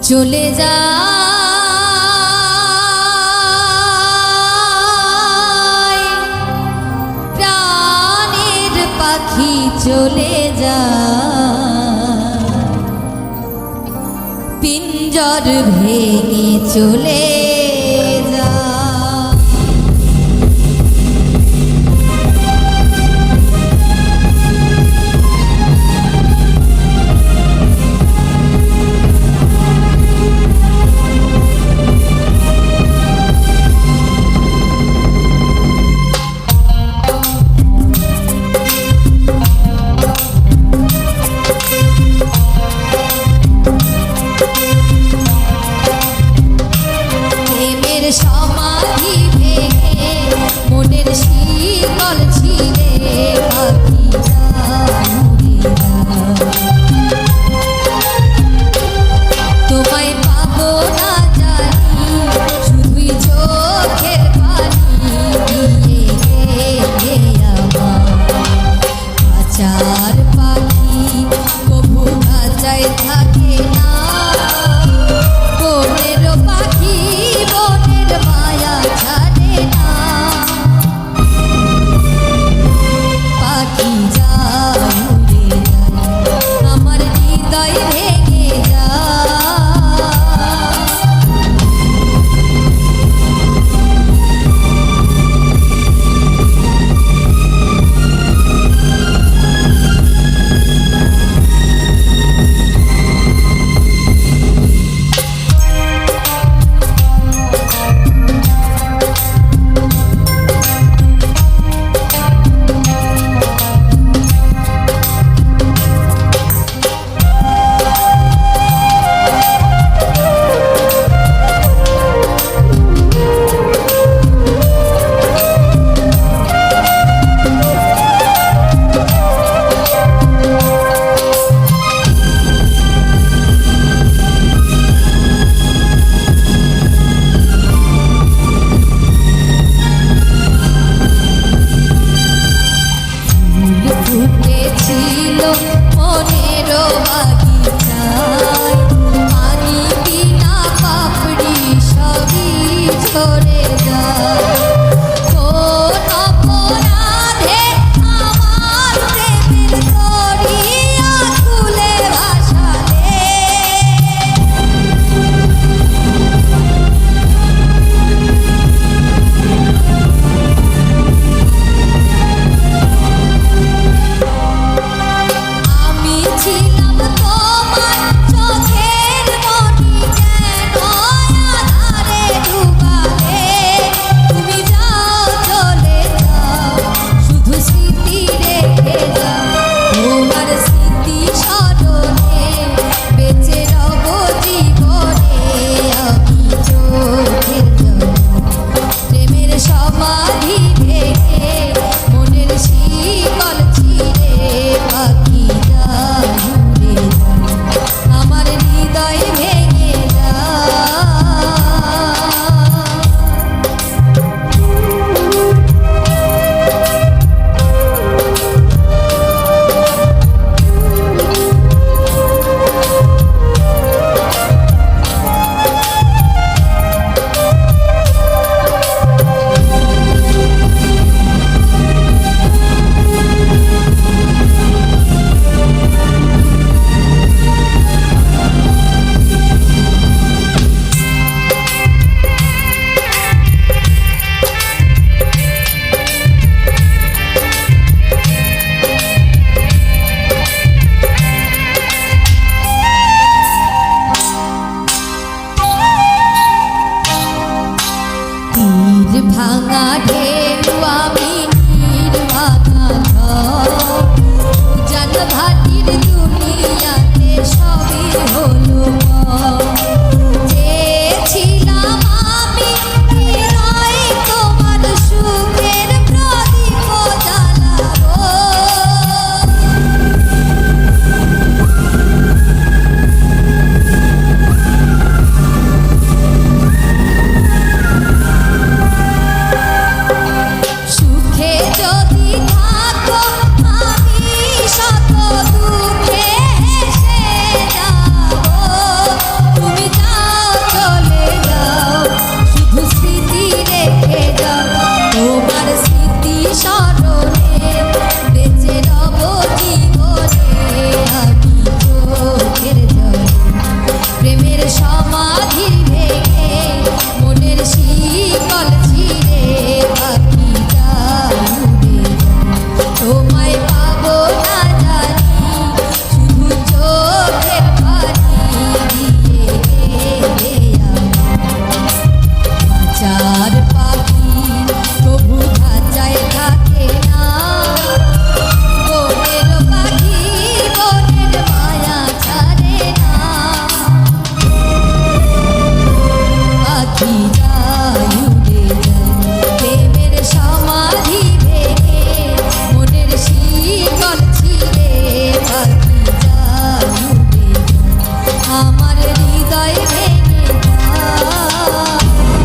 চলে যা প্রাণের পাখি চলে যা পিঞ্জর ভেঙে চলে যা সমাধি ভেঙে মনের শীতল ছিলে তোমায় পাবো না জানি শুধুই চোখের পানি দিয়ে আমার খাঁচার পাখি কবু খাঁচায় থাকে না বনের পাখি বনের মায়া ছাড়ে না পাখি যায় উড়ে যায় আমার হৃদয় ভেঙে যায় ফুটেছিল মনের বাগিচায় পানি বিনা পাপড়ি সবই ঝরে যায় কোন অপরাধে আমার প্রেমের দরিয়া খুলে ভাসালে ছিলাম তোমার চোখের মনি কেন আধারে ডুবালে তুমি যাও চলে যাও শুধু স্মৃতি রেখে যাও তোমার স্মৃতি স্মরণে বেঁচে রব জীবনে আমি চোখের জলে প্রেমের সমাধি ভেঙে মনের শীতল ছিঁড়ে পাখি আমার হৃদয় ভেঙে ভাঙা